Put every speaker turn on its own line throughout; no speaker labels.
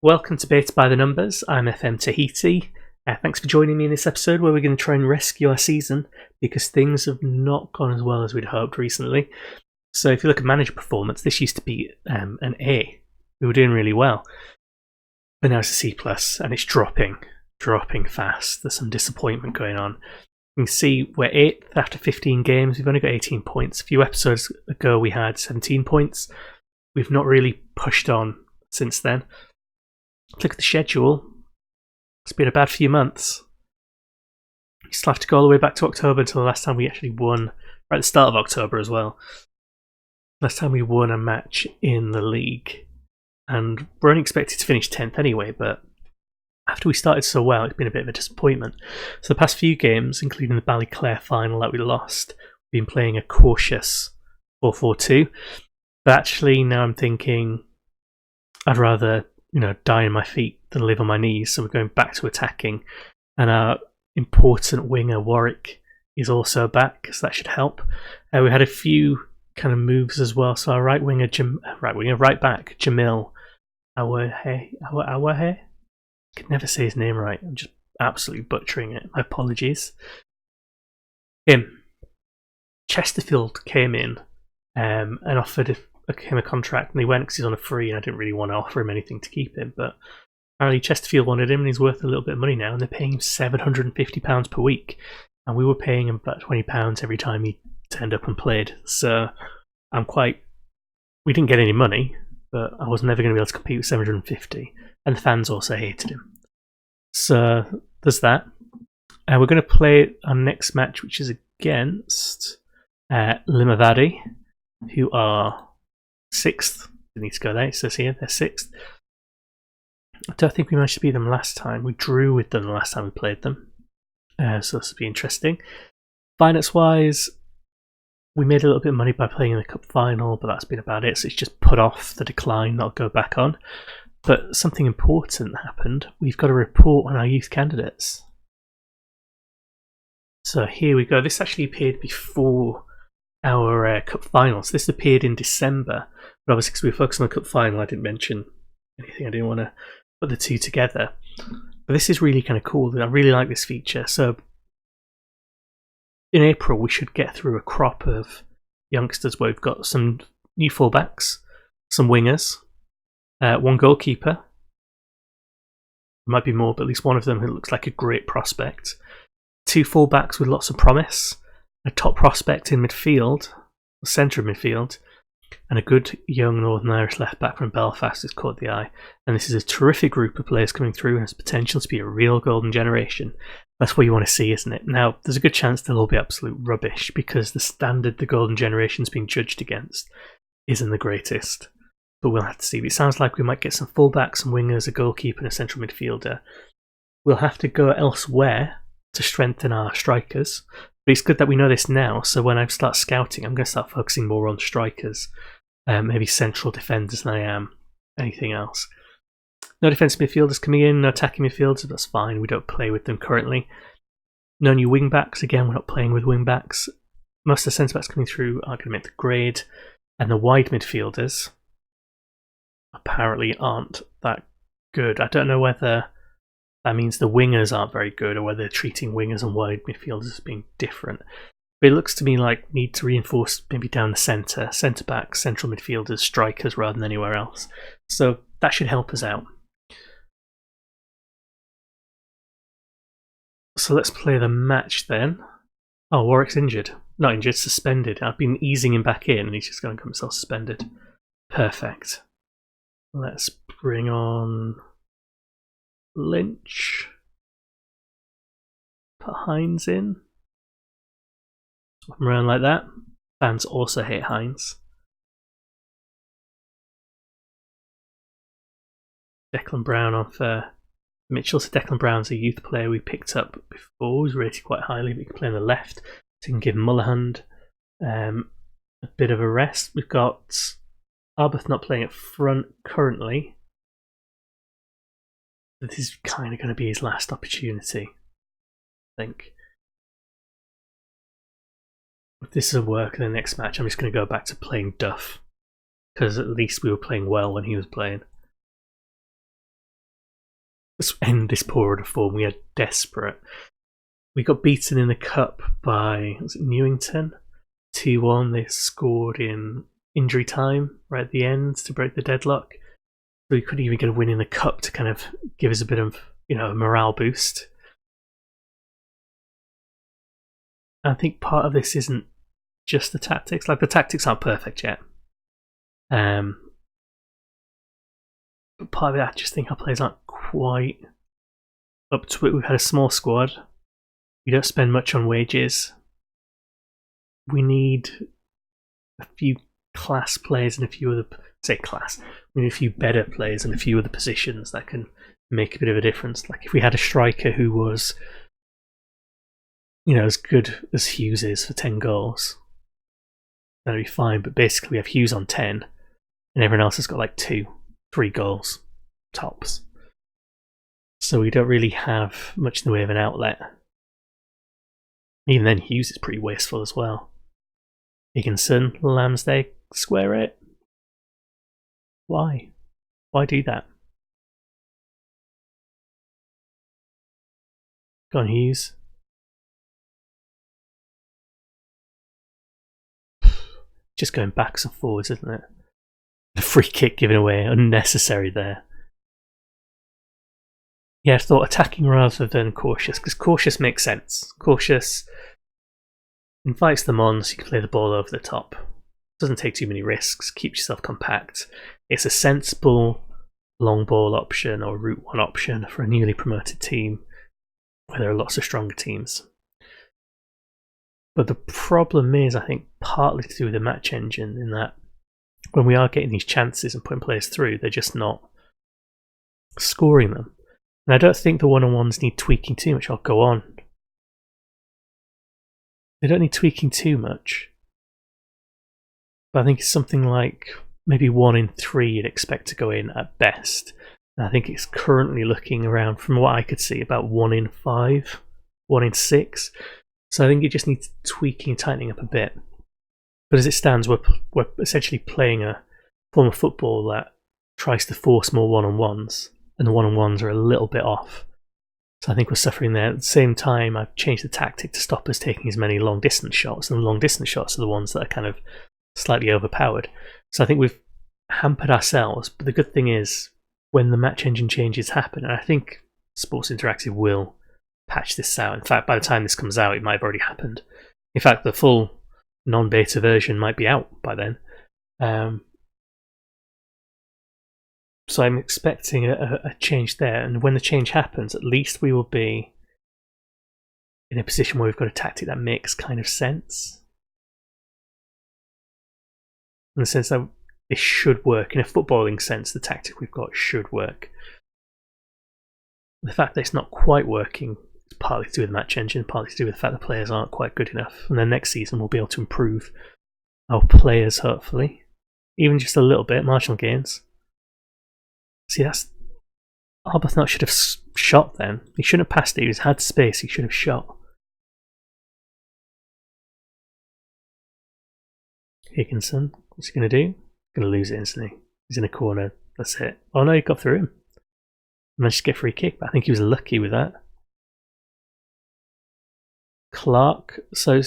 Welcome to Beta by the Numbers. I'm FM Tahiti. Thanks for joining me in this episode where we're going to try and rescue our season because things have not gone as well as we'd hoped recently. So if you look at manager performance, this used to be an A. We were doing really well. But now it's a C+, and it's dropping fast. There's some disappointment going on. You can see we're 8th after 15 games. We've only got 18 points. A few episodes ago we had 17 points. We've not really pushed on since then. Look at the schedule. It's been a bad few months. You still have to go all the way back to October until the last time we actually won, right at the start of October as well. Last time we won a match in the league. And we're only expected to finish 10th anyway, but after we started so well, it's been a bit of a disappointment. So the past few games, including the Ballyclare final that we lost, we've been playing a cautious 4-4-2. But actually now I'm thinking I'd rather die on my feet than live on my knees. So we're going back to attacking. And our important winger, Warwick, is also back, so that should help. We had a few kind of moves as well. So our right back, Jamil Awahe. I could never say his name right. I'm just absolutely butchering it. My apologies. Chesterfield came in and offered him a contract, and he went because he's on a free, and I didn't really want to offer him anything to keep him, but apparently Chesterfield wanted him and he's worth a little bit of money now, and they're paying him £750 per week, and we were paying him about £20 every time he turned up and played. So we didn't get any money, but I was never going to be able to compete with 750, and the fans also hated him. So there's that. We're going to play our next match, which is against Limavady, who are 6th. They need to go there. It says here they're 6th. I don't think we managed to beat them last time. We drew with them the last time we played them. So this will be interesting. Finance wise, we made a little bit of money by playing in the cup final, but that's been about it. So it's just put off the decline, not go back on. But something important happened. We've got a report on our youth candidates. So here we go. This actually appeared before our cup final. So this appeared in December, but obviously because we were focused on the cup final, I didn't mention anything. I didn't want to put the two together. But this is really kind of cool. I really like this feature. So in April, we should get through a crop of youngsters where we've got some new fullbacks, some wingers, one goalkeeper. There might be more, but at least one of them who looks like a great prospect. 2 fullbacks with lots of promise. A top prospect in midfield, centre of midfield, and a good young Northern Irish left back from Belfast has caught the eye. And this is a terrific group of players coming through and has potential to be a real golden generation. That's what you want to see, isn't it? Now, there's a good chance they'll all be absolute rubbish because the standard the golden generation's being judged against isn't the greatest. But we'll have to see. It sounds like we might get some fullbacks, some wingers, a goalkeeper, and a central midfielder. We'll have to go elsewhere to strengthen our strikers. But it's good that we know this now, so when I start scouting, I'm going to start focusing more on strikers, maybe central defenders than I am anything else. No defensive midfielders coming in, no attacking midfielders, that's fine, we don't play with them currently. No new wing backs, again, we're not playing with wing backs. Most of the centre backs coming through are going to make the grade, and the wide midfielders apparently aren't that good. I don't know whether that means the wingers aren't very good, or whether they're treating wingers and wide midfielders as being different. But it looks to me like need to reinforce maybe down the centre backs, central midfielders, strikers rather than anywhere else. So that should help us out. So let's play the match then. Oh, Warwick's injured. Not injured, suspended. I've been easing him back in and he's just going to come himself suspended. Perfect. Let's bring on Lynch. Put Hines in. Swap him around like that. Fans also hate Hines. Declan Brown on for Mitchell. So Declan Brown's a youth player we picked up before. He's rated quite highly, but he can play on the left. So you can give Mullahand a bit of a rest. We've got Arbeth not playing up front currently. This is kind of going to be his last opportunity, I think. If this doesn't work in the next match, I'm just going to go back to playing Duff, because at least we were playing well when he was playing. end this poor run of form. We are desperate. We got beaten in the cup by, was it Newington? 2-1. They scored in injury time right at the end to break the deadlock. So we couldn't even get a win in the cup to kind of give us a bit of, a morale boost. I think part of this isn't just the tactics. Like, the tactics aren't perfect yet. But part of it, I just think our players aren't quite up to it. We've had a small squad. We don't spend much on wages. We need a few class players and a few other, we need a few better players and a few other positions that can make a bit of a difference. Like, if we had a striker who was, as good as Hughes is for 10 goals, that'd be fine. But basically, we have Hughes on 10, and everyone else has got like 2-3 goals tops. So we don't really have much in the way of an outlet. Even then, Hughes is pretty wasteful as well. Higginson, Lambsday, square it. Why? Why do that? Go on, Hughes. Just going backs and forwards, isn't it? The free kick given away, unnecessary there. Yeah, I thought attacking rather than cautious, because cautious makes sense. Cautious invites them on so you can play the ball over the top. Doesn't take too many risks, keeps yourself compact. It's a sensible long ball option or route one option for a newly promoted team where there are lots of stronger teams. But the problem is, I think, partly to do with the match engine, in that when we are getting these chances and putting players through, they're just not scoring them. And I don't think the one-on-ones need tweaking too much. I'll go on. They don't need tweaking too much. But I think it's something like maybe 1 in 3 you'd expect to go in at best. And I think it's currently looking around, from what I could see, about 1 in 5, 1 in 6. So I think it just needs tweaking and tightening up a bit. But as it stands, we're essentially playing a form of football that tries to force more one-on-ones, and the one-on-ones are a little bit off. So I think we're suffering there. At the same time, I've changed the tactic to stop us taking as many long-distance shots, and the long-distance shots are the ones that are kind of slightly overpowered. So I think we've hampered ourselves, but the good thing is, when the match engine changes happen, and I think Sports Interactive will patch this out. In fact, by the time this comes out, it might have already happened. In fact, the full non-beta version might be out by then. So I'm expecting a change there, and when the change happens, at least we will be in a position where we've got a tactic that makes kind of sense. In the sense that it should work. In a footballing sense, the tactic we've got should work. The fact that it's not quite working is partly to do with the match engine, partly to do with the fact that players aren't quite good enough. And then next season we'll be able to improve our players, hopefully. Even just a little bit, marginal gains. See, that's... Arbuthnot should have shot then. He shouldn't have passed it, he had space, he should have shot. Higginson, what's he going to do? He's going to lose it instantly. He's in a corner, that's it. Oh no, he got through him. Managed to get a free kick, but I think he was lucky with that. Clark, so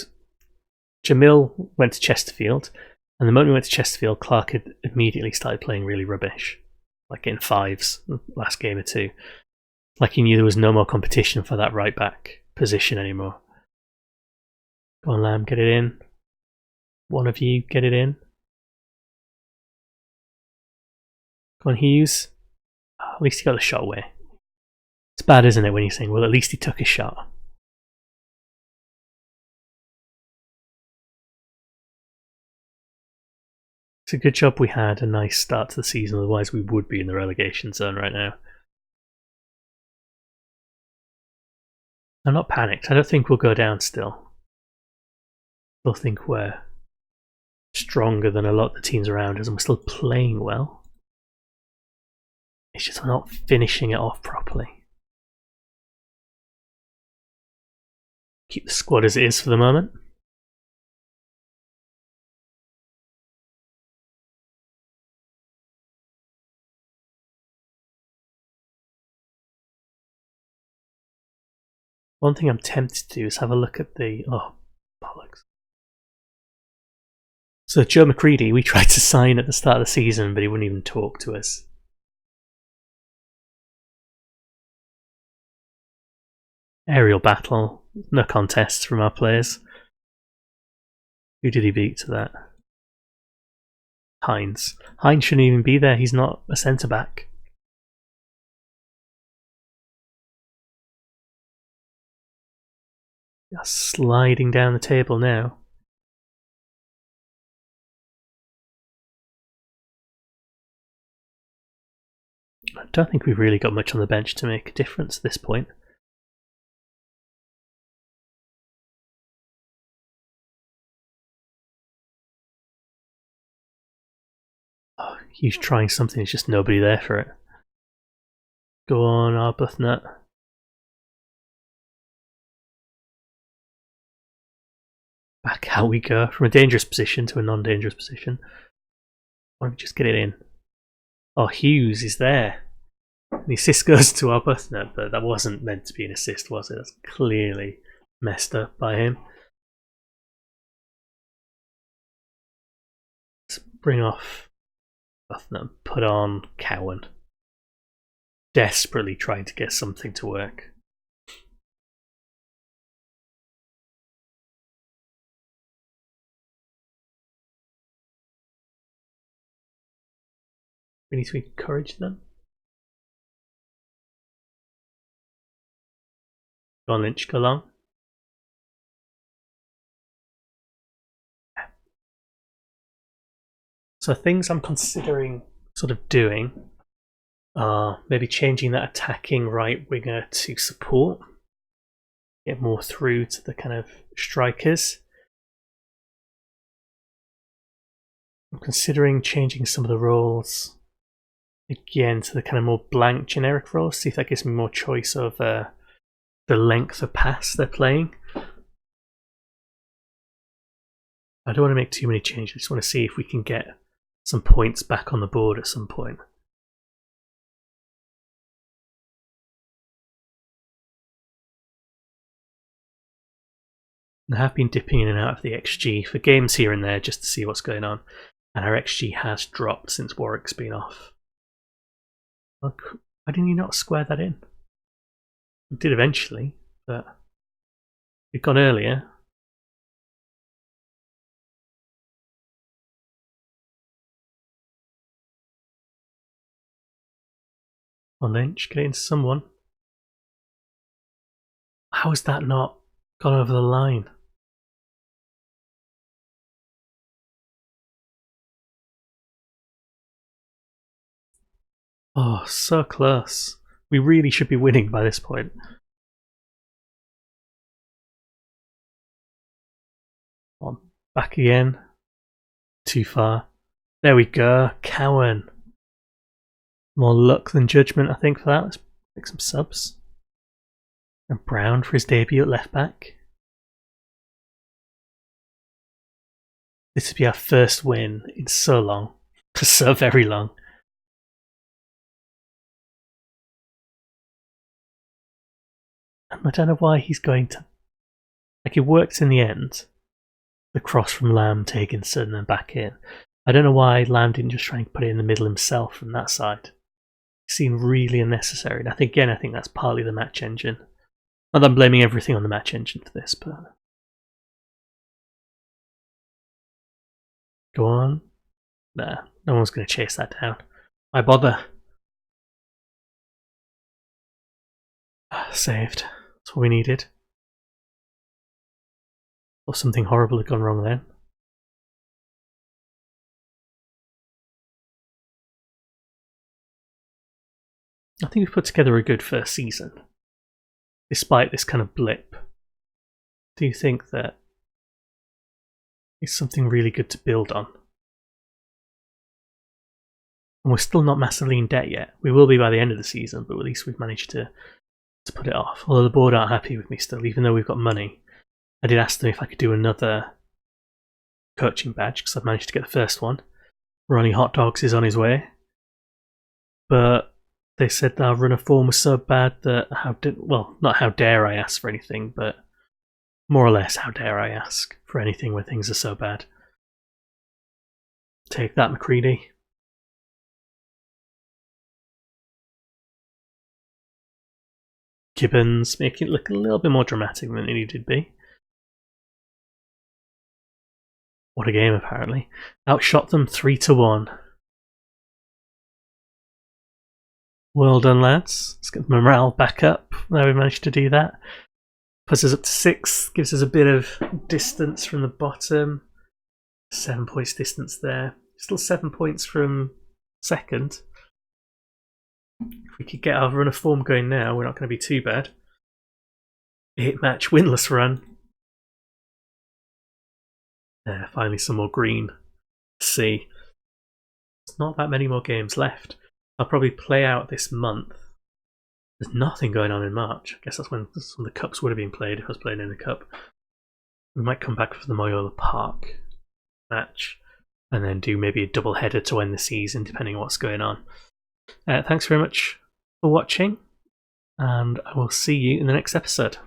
Jamil went to Chesterfield, and the moment he went to Chesterfield, Clark had immediately started playing really rubbish. Like in 5s, last game or 2. Like he knew there was no more competition for that right back position anymore. Go on, Lamb, get it in. One of you, get it in. Go on, Hughes. Oh, at least he got the shot away. It's bad, isn't it, when you're saying, well, at least he took a shot. It's a good job we had a nice start to the season, otherwise we would be in the relegation zone right now. I'm not panicked. I don't think we'll go down still. I still think we're stronger than a lot of the teams around us, and we're still playing well. It's just we're not finishing it off properly. Keep the squad as it is for the moment. One thing I'm tempted to do is have a look at the... Oh, bollocks. So Joe McCready, we tried to sign at the start of the season, but he wouldn't even talk to us. Aerial battle. No contests from our players. Who did he beat to that? Hines. Hines shouldn't even be there. He's not a centre-back. Sliding down the table now. I don't think we've really got much on the bench to make a difference at this point. Oh, he's trying something, there's just nobody there for it. Go on, Arbuthnut. Back out we go, from a dangerous position to a non-dangerous position. Why don't we just get it in? Oh, Hughes is there. And the assist goes to Arbuthnut, but that wasn't meant to be an assist, was it? That's clearly messed up by him. Let's bring off Arbuthnut and put on Cowan. Desperately trying to get something to work. We need to encourage them. Go on, Lynch, go along. So things I'm considering sort of doing are maybe changing that attacking right winger to support. Get more through to the kind of strikers. I'm considering changing some of the roles again to the kind of more blank generic roles. See if that gives me more choice of the length of pass they're playing. I don't want to make too many changes. I just want to see if we can get some points back on the board at some point. I have been dipping in and out of the XG for games here and there just to see what's going on, and our XG has dropped since Warwick's been off. Look, why didn't you not square that in? We did eventually, but we've gone earlier. On Lynch, get it into someone. How has that not gone over the line? Oh, so close. We really should be winning by this point. On, back again. Too far. There we go. Cowan. More luck than judgment, I think, for that. Let's pick some subs. And Brown for his debut at left back. This would be our first win in so long. For so very long. I don't know why he's going to... Like, it worked in the end. The cross from Lamb taking Sutton and back in. I don't know why Lamb didn't just try and put it in the middle himself from that side. It seemed really unnecessary. And I think that's partly the match engine. Not that I'm blaming everything on the match engine for this, but... Go on. Nah, no one's going to chase that down. Why bother? Saved. That's what we needed. Or something horrible had gone wrong then. I think we've put together a good first season. Despite this kind of blip. Do you think that it's something really good to build on? And we're still not massively in debt yet. We will be by the end of the season, but at least we've managed to put it off. Although the board aren't happy with me still, even though we've got money. I did ask them if I could do another coaching badge, because I've managed to get the first one. Ronnie Hot Dogs is on his way. But They said our run of form was so bad that not how dare I ask for anything, but more or less how dare I ask for anything when things are so bad. Take that, McCready. Gibbons, making it look a little bit more dramatic than it needed to be. What a game, apparently. Outshot them 3-1. Well done, lads. Let's get the morale back up. Now we managed to do that. Puts us up to 6, gives us a bit of distance from the bottom. 7 points distance there. Still 7 points from second. If we could get our run of form going now, we're not going to be too bad. 8-match winless run. Finally some more green. See. There's not that many more games left. I'll probably play out this month. There's nothing going on in March. I guess that's when some of the cups would have been played if I was playing in the cup. We might come back for the Moyola Park match and then do maybe a double header to end the season, depending on what's going on. Thanks very much for watching, and I will see you in the next episode.